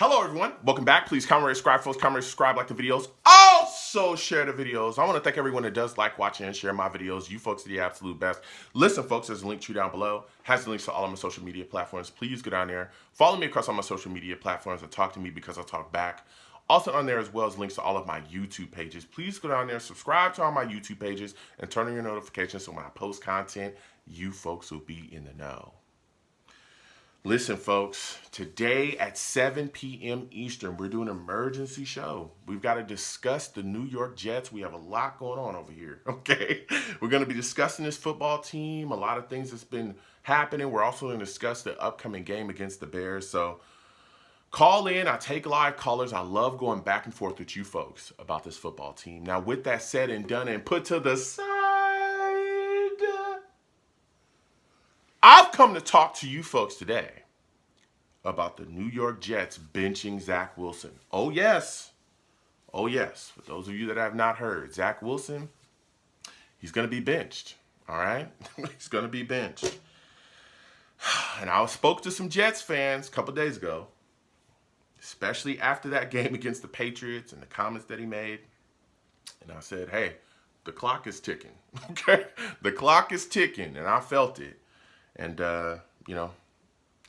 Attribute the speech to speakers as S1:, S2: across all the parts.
S1: Hello everyone, welcome back. Please comment, rate, subscribe, folks. Comment, rate, subscribe, like the videos. Also share the videos. I want to thank everyone that does like, watching, and share my videos. You folks are the absolute best. Listen, folks, there's a link tree down below. Has the links to all of my social media platforms. Please go down there. Follow me across all my social media platforms and talk to me because I'll talk back. Also on there as well as links to all of my YouTube pages. Please go down there, subscribe to all my YouTube pages, and turn on your notifications so when I post content, you folks will be in the know. Listen, folks, today at 7 p.m. Eastern, we're doing an emergency show. We've got to discuss the New York Jets. We have a lot going on over here, okay? We're going to be discussing this football team, a lot of things that's been happening. We're also going to discuss the upcoming game against the Bears. So call in. I take live callers. I love going back and forth with you folks about this football team. Now, with that said and done and put to the side, I've come to talk to you folks today about the New York Jets benching Zach Wilson. Oh, yes. Oh, yes. For those of you that have not heard, Zach Wilson, he's going to be benched. All right? He's going to be benched. And I spoke to some Jets fans a couple days ago, especially after that game against the Patriots and the comments that he made. And I said, hey, the clock is ticking. Okay? The clock is ticking, and I felt it. And,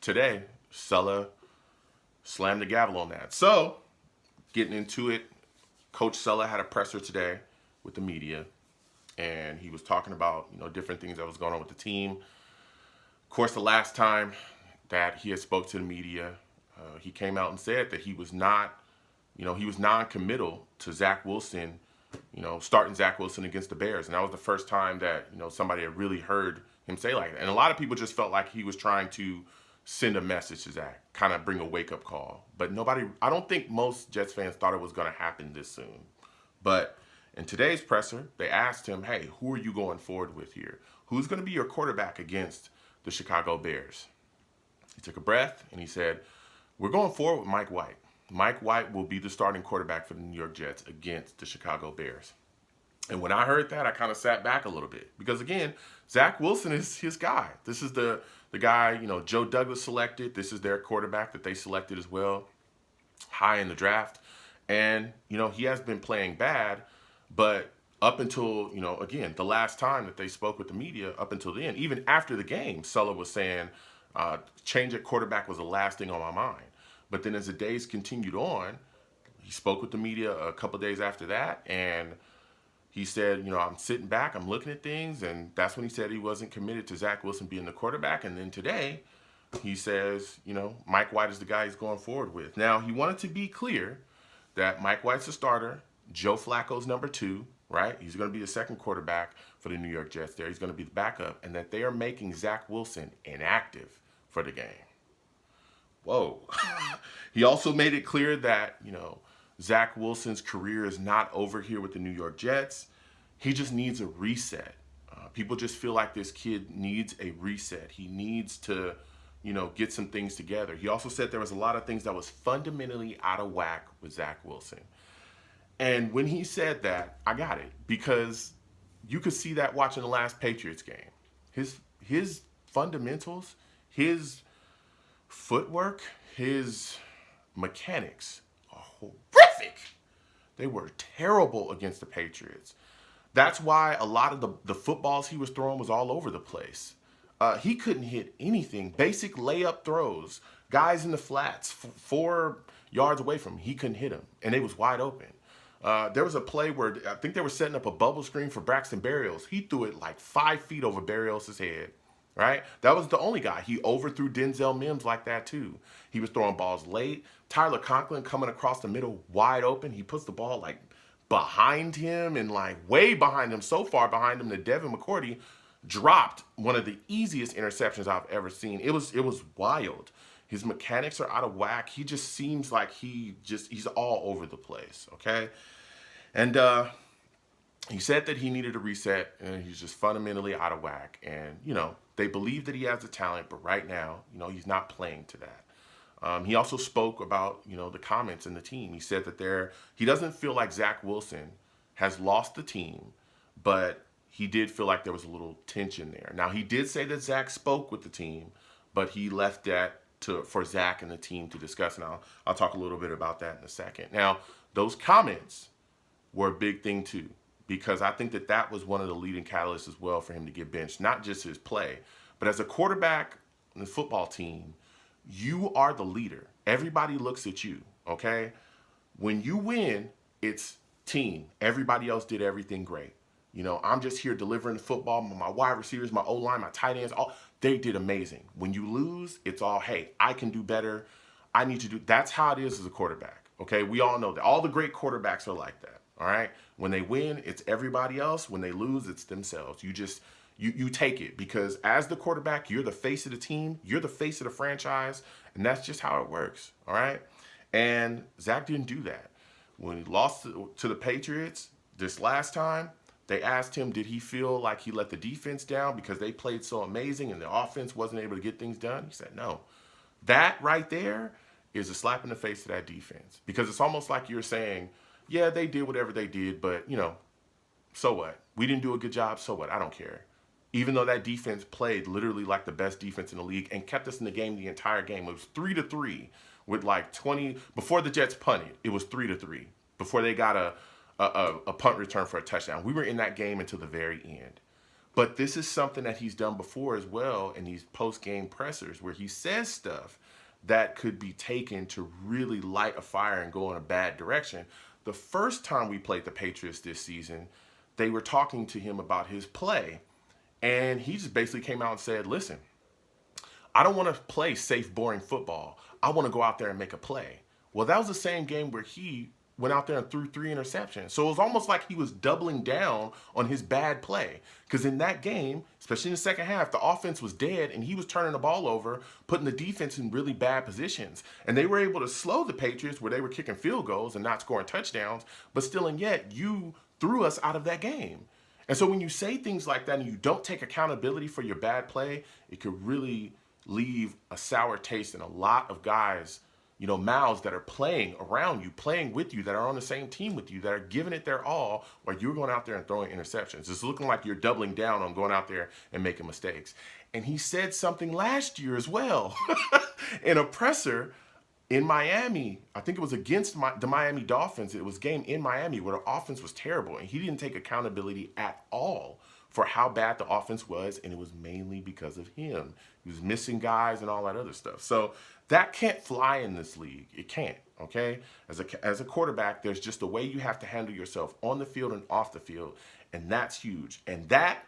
S1: today, Sulla slammed the gavel on that. So, getting into it, Coach Sulla had a presser today with the media, and he was talking about, different things that was going on with the team. Of course, the last time that he had spoke to the media, he came out and said that he was not, he was non-committal to Zach Wilson, starting Zach Wilson against the Bears. And that was the first time that, somebody had really heard him say like that. And a lot of people just felt like he was trying to send a message to Zach, kind of bring a wake-up call. But I don't think most Jets fans thought it was going to happen this soon. But in today's presser, they asked him, hey, who are you going forward with here? Who's going to be your quarterback against the Chicago Bears? He took a breath and he said, we're going forward with Mike White. Mike White will be the starting quarterback for the New York Jets against the Chicago Bears. And when I heard that, I kind of sat back a little bit. Because, again, Zach Wilson is his guy. This is the guy, Joe Douglas selected. This is their quarterback that they selected as well, high in the draft. And, he has been playing bad. But up until, again, the last time that they spoke with the media, up until the end, even after the game, Sulla was saying change at quarterback was the last thing on my mind. But then as the days continued on, he spoke with the media a couple of days after that, and he said, I'm sitting back, I'm looking at things, and that's when he said he wasn't committed to Zach Wilson being the quarterback. And then today, he says, Mike White is the guy he's going forward with. Now, he wanted to be clear that Mike White's the starter, Joe Flacco's number 2, right? He's going to be the second quarterback for the New York Jets there. He's going to be the backup, and that they are making Zach Wilson inactive for the game. Whoa. He also made it clear that, Zach Wilson's career is not over here with the New York Jets. He just needs a reset. People just feel like this kid needs a reset. He needs to, get some things together. He also said there was a lot of things that was fundamentally out of whack with Zach Wilson. And when he said that, I got it, because you could see that watching the last Patriots game. His fundamentals, his footwork, his mechanics are horrific. They were terrible against the Patriots. That's why a lot of the footballs he was throwing was all over the place. He couldn't hit anything. Basic layup throws. Guys in the flats, 4 yards away from him, he couldn't hit them, and it was wide open. There was a play where I think they were setting up a bubble screen for Braxton Berrios. He threw it like 5 feet over Berrios' head. Right? That was the only guy. He overthrew Denzel Mims like that too. He was throwing balls late. Tyler Conklin coming across the middle wide open. He puts the ball like behind him and like way behind him, so far behind him that Devin McCourty dropped one of the easiest interceptions I've ever seen. It was wild. His mechanics are out of whack. He just seems like he's all over the place, okay? And he said that he needed a reset, and he's just fundamentally out of whack. And, they believe that he has the talent, but right now, he's not playing to that. He also spoke about, the comments in the team. He said that he doesn't feel like Zach Wilson has lost the team, but he did feel like there was a little tension there. Now, he did say that Zach spoke with the team, but he left that for Zach and the team to discuss. And I'll talk a little bit about that in a second. Now, those comments were a big thing too, because I think that was one of the leading catalysts as well for him to get benched. Not just his play, but as a quarterback in the football team, you are the leader. Everybody looks at you, okay? When you win, it's team. Everybody else did everything great. You know, I'm just here delivering the football. My wide receivers, my O-line, my tight ends, they did amazing. When you lose, it's all, hey, I can do better. I need to do. That's how it is as a quarterback, okay? We all know that. All the great quarterbacks are like that, all right? When they win, it's everybody else. When they lose, it's themselves. You take it, because as the quarterback, you're the face of the team. You're the face of the franchise, and that's just how it works, all right? And Zach didn't do that. When he lost to the Patriots this last time, they asked him, did he feel like he let the defense down because they played so amazing and the offense wasn't able to get things done? He said, no. That right there is a slap in the face to that defense, because it's almost like you're saying, yeah, they did whatever they did, but, you know, so what? We didn't do a good job, so what? I don't care. Even though that defense played literally like the best defense in the league and kept us in the game the entire game. It was 3-3 with like 20, before the Jets punted, it was 3-3 before they got a punt return for a touchdown. We were in that game until the very end. But this is something that he's done before as well in these post-game pressers, where he says stuff that could be taken to really light a fire and go in a bad direction. The first time we played the Patriots this season, they were talking to him about his play, and he just basically came out and said, listen, I don't want to play safe, boring football. I want to go out there and make a play. Well, that was the same game where he went out there and threw 3 interceptions. So it was almost like he was doubling down on his bad play. Because in that game, especially in the second half, the offense was dead and he was turning the ball over, putting the defense in really bad positions. And they were able to slow the Patriots where they were kicking field goals and not scoring touchdowns, but still and yet you threw us out of that game. And so when you say things like that and you don't take accountability for your bad play, it could really leave a sour taste in a lot of guys, you know, mouths that are playing around you, playing with you, that are on the same team with you, that are giving it their all, while you're going out there and throwing interceptions. It's looking like you're doubling down on going out there and making mistakes. And he said something last year as well in a presser in Miami. I think it was against the Miami Dolphins. It was a game in Miami where the offense was terrible, and he didn't take accountability at all for how bad the offense was, and it was mainly because of him. He was missing guys and all that other stuff. So that can't fly in this league. It can't, okay? As a quarterback, there's just a way you have to handle yourself on the field and off the field, and that's huge. And that,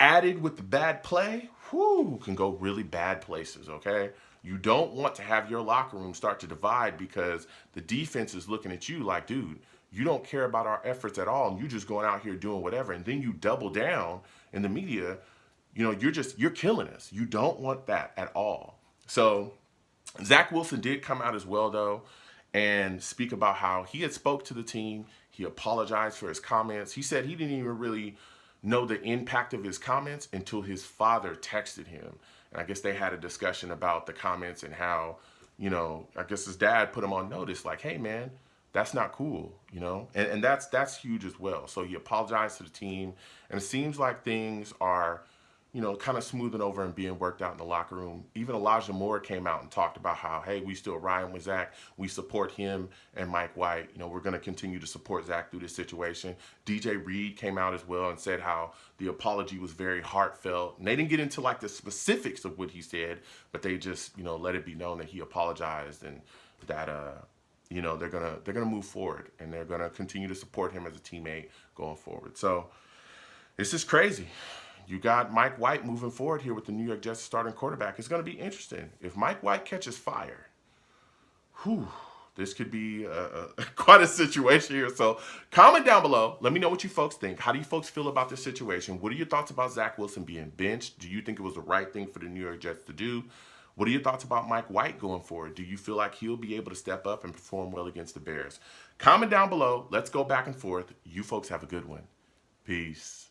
S1: added with the bad play, can go really bad places, okay? You don't want to have your locker room start to divide because the defense is looking at you like, dude, you don't care about our efforts at all, and you're just going out here doing whatever, and then you double down in the media. You know, you're killing us. You don't want that at all. So Zach Wilson did come out as well, though, and speak about how he had spoke to the team. He apologized for his comments. He said he didn't even really know the impact of his comments until his father texted him. And I guess they had a discussion about the comments and how, you know, I guess his dad put him on notice, like, hey, man, that's not cool, you know? And that's huge as well. So he apologized to the team, and it seems like things are, you know, kind of smoothing over and being worked out in the locker room. Even Elijah Moore came out and talked about how, hey, we still riding with Zach. We support him and Mike White. You know, we're going to continue to support Zach through this situation. DJ Reed came out as well and said how the apology was very heartfelt. And they didn't get into like the specifics of what he said, but they just, you know, let it be known that he apologized and that, you know, they're gonna move forward and they're gonna continue to support him as a teammate going forward. So this is crazy. You got Mike White moving forward here with the New York Jets starting quarterback. It's going to be interesting. If Mike White catches fire, this could be quite a situation here. So comment down below. Let me know what you folks think. How do you folks feel about this situation? What are your thoughts about Zach Wilson being benched? Do you think it was the right thing for the New York Jets to do? What are your thoughts about Mike White going forward? Do you feel like he'll be able to step up and perform well against the Bears? Comment down below. Let's go back and forth. You folks have a good one. Peace.